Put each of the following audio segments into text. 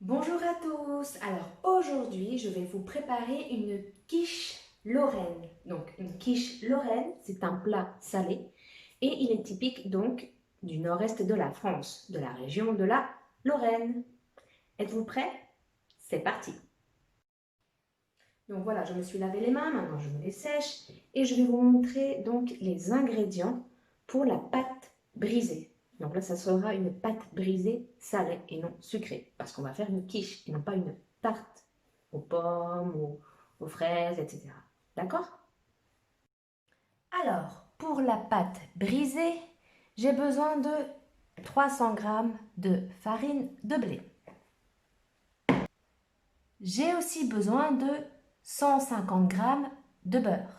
Bonjour à tous. Alors aujourd'hui, je vais vous préparer une quiche lorraine. Donc une quiche lorraine, c'est un plat salé et il est typique donc du nord-est de la France, de la région de la Lorraine. Êtes-vous prêts? C'est parti. Donc voilà, je me suis lavé les mains, maintenant je me les sèche et je vais vous montrer donc les ingrédients pour la pâte brisée. Donc là, ça sera une pâte brisée salée et non sucrée, parce qu'on va faire une quiche et non pas une tarte aux pommes, aux fraises, etc. D'accord? Alors, pour la pâte brisée, j'ai besoin de 300 g de farine de blé. J'ai aussi besoin de 150 g de beurre,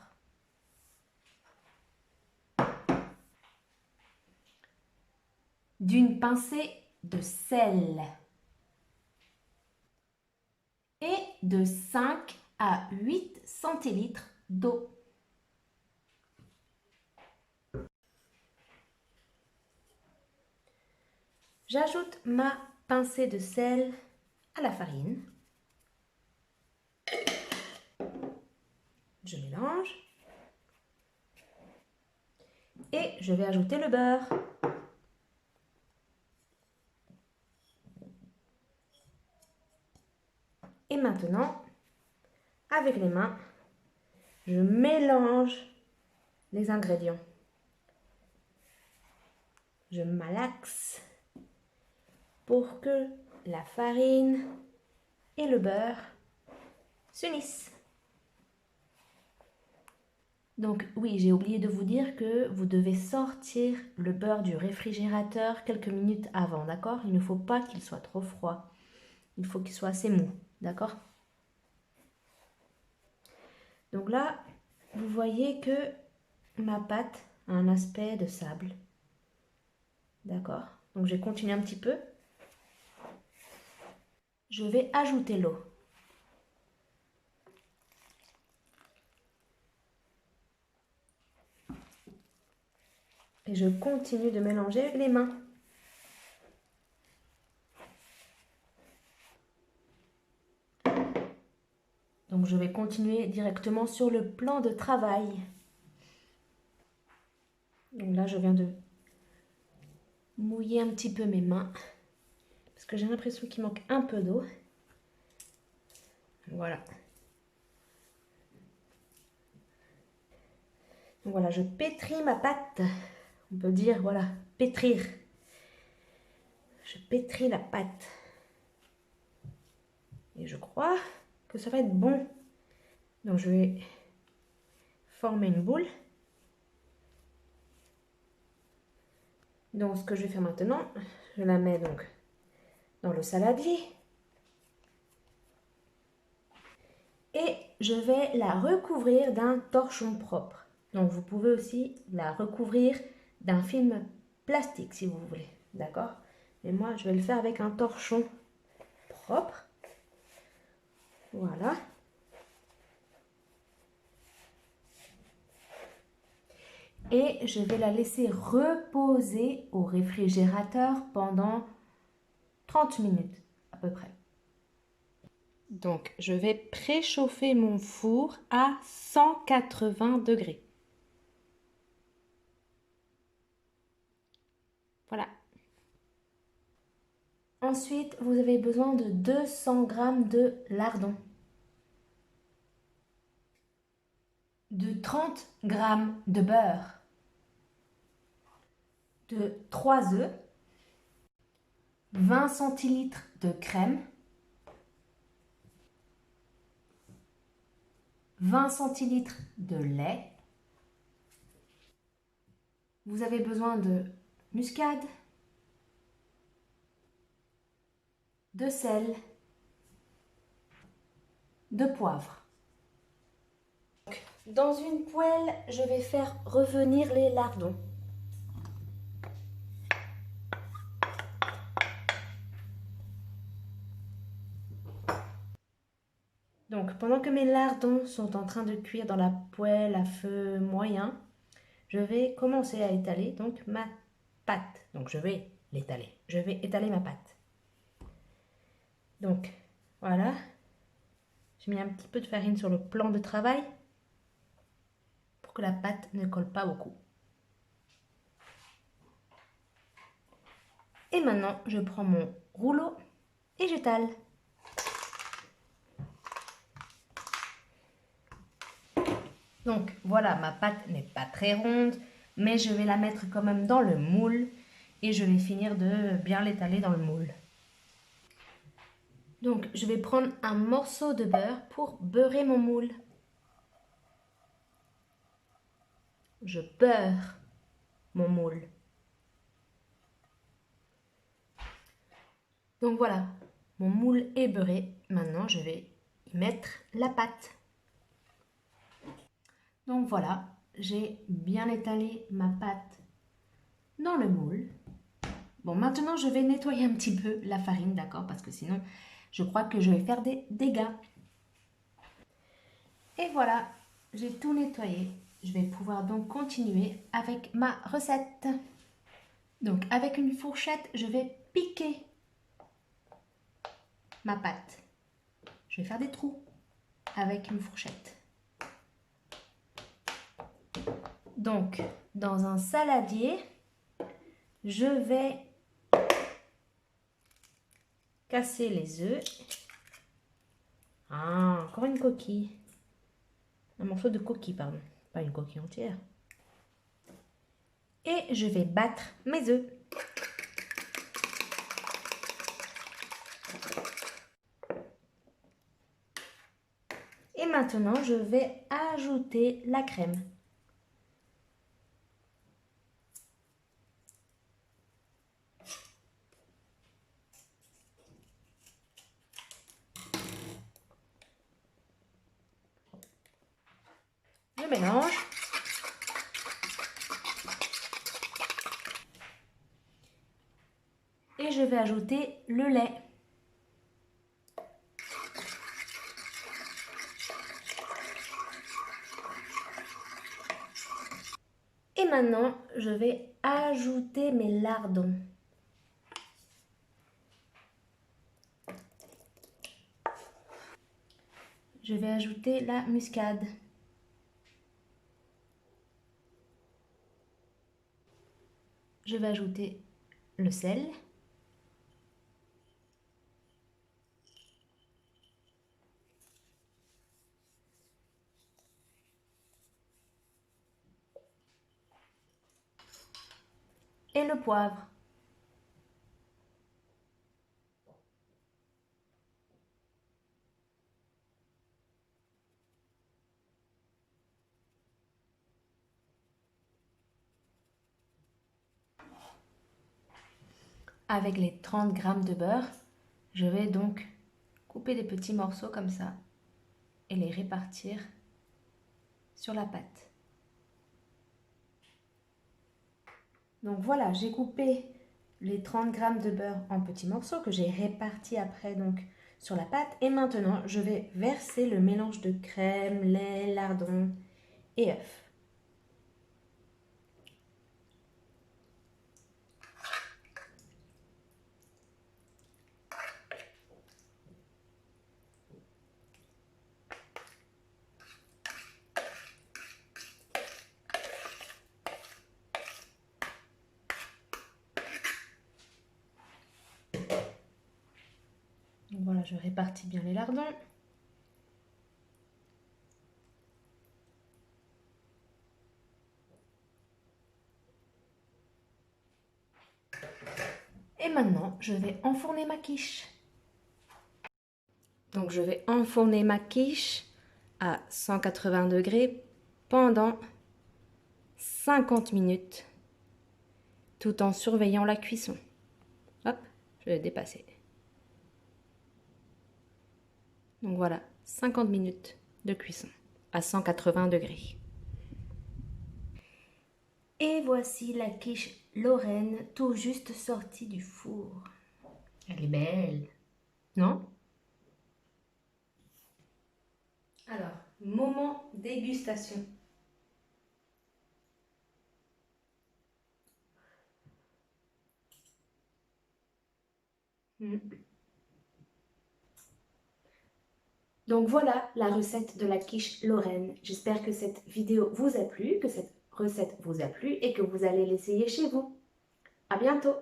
d'une pincée de sel et de 5 à 8 centilitres d'eau. J'ajoute ma pincée de sel à la farine. Je mélange et je vais ajouter le beurre. Et maintenant, avec les mains, je mélange les ingrédients. Je malaxe pour que la farine et le beurre s'unissent. Donc oui, j'ai oublié de vous dire que vous devez sortir le beurre du réfrigérateur quelques minutes avant, d'accord? Il ne faut pas qu'il soit trop froid. Il faut qu'il soit assez mou, d'accord? Donc là, vous voyez que ma pâte a un aspect de sable. D'accord? Donc je vais continuer un petit peu. Je vais ajouter l'eau. Et je continue de mélanger avec les mains. Donc je vais continuer directement sur le plan de travail. Donc là, je viens de mouiller un petit peu mes mains parce que j'ai l'impression qu'il manque un peu d'eau. Voilà. Donc voilà, je pétris ma pâte. On peut dire, voilà, pétrir. Je pétris la pâte. Et je crois que ça va être bon. Donc je vais former une boule. Donc ce que je vais faire maintenant, je la mets donc dans le saladier. Et je vais la recouvrir d'un torchon propre. Donc vous pouvez aussi la recouvrir d'un film plastique si vous voulez. D'accord? Mais moi, je vais le faire avec un torchon propre. Voilà. Et je vais la laisser reposer au réfrigérateur pendant 30 minutes à peu près. Donc, je vais préchauffer mon four à 180 degrés. Voilà. Ensuite, vous avez besoin de 200 g de lardons, de 30 g de beurre, de 3 œufs, 20 centilitres de crème, 20 centilitres de lait. Vous avez besoin de muscade, de sel, de poivre. Dans une poêle, je vais faire revenir les lardons. Donc, pendant que mes lardons sont en train de cuire dans la poêle à feu moyen, je vais commencer à étaler donc ma pâte. Donc, je vais l'étaler. Je vais étaler ma pâte. Donc, voilà. J'ai mis un petit peu de farine sur le plan de travail pour que la pâte ne colle pas beaucoup. Et maintenant, je prends mon rouleau et j'étale. Donc voilà, ma pâte n'est pas très ronde, mais je vais la mettre quand même dans le moule et je vais finir de bien l'étaler dans le moule. Donc je vais prendre un morceau de beurre pour beurrer mon moule. Je beurre mon moule. Donc voilà, mon moule est beurré. Maintenant, je vais y mettre la pâte. Donc voilà, j'ai bien étalé ma pâte dans le moule. Bon, maintenant, je vais nettoyer un petit peu la farine, d'accord? Parce que sinon, je crois que je vais faire des dégâts. Et voilà, j'ai tout nettoyé. Je vais pouvoir donc continuer avec ma recette. Donc, avec une fourchette, je vais piquer ma pâte. Je vais faire des trous avec une fourchette. Donc, dans un saladier, je vais casser les œufs. Ah, encore une coquille. Un morceau de coquille, pardon. Pas une coquille entière. Et je vais battre mes œufs. Et maintenant, je vais ajouter la crème. Je mélange. Et je vais ajouter le lait. Et maintenant, je vais ajouter mes lardons. Je vais ajouter la muscade. Je vais ajouter le sel. Et le poivre. Avec les 30 g de beurre, je vais donc couper des petits morceaux comme ça et les répartir sur la pâte. Donc voilà, j'ai coupé les 30 g de beurre en petits morceaux que j'ai répartis après donc sur la pâte. Et maintenant, je vais verser le mélange de crème, lait, lardons et œufs. Donc voilà, je répartis bien les lardons. Et maintenant, je vais enfourner ma quiche. Donc je vais enfourner ma quiche à 180 degrés pendant 50 minutes tout en surveillant la cuisson. Hop, je vais dépasser. Donc voilà, 50 minutes de cuisson à 180 degrés. Et voici la quiche Lorraine tout juste sortie du four. Elle est belle, non? Alors, moment dégustation. Donc voilà la recette de la quiche lorraine. J'espère que cette vidéo vous a plu, que cette recette vous a plu et que vous allez l'essayer chez vous. À bientôt!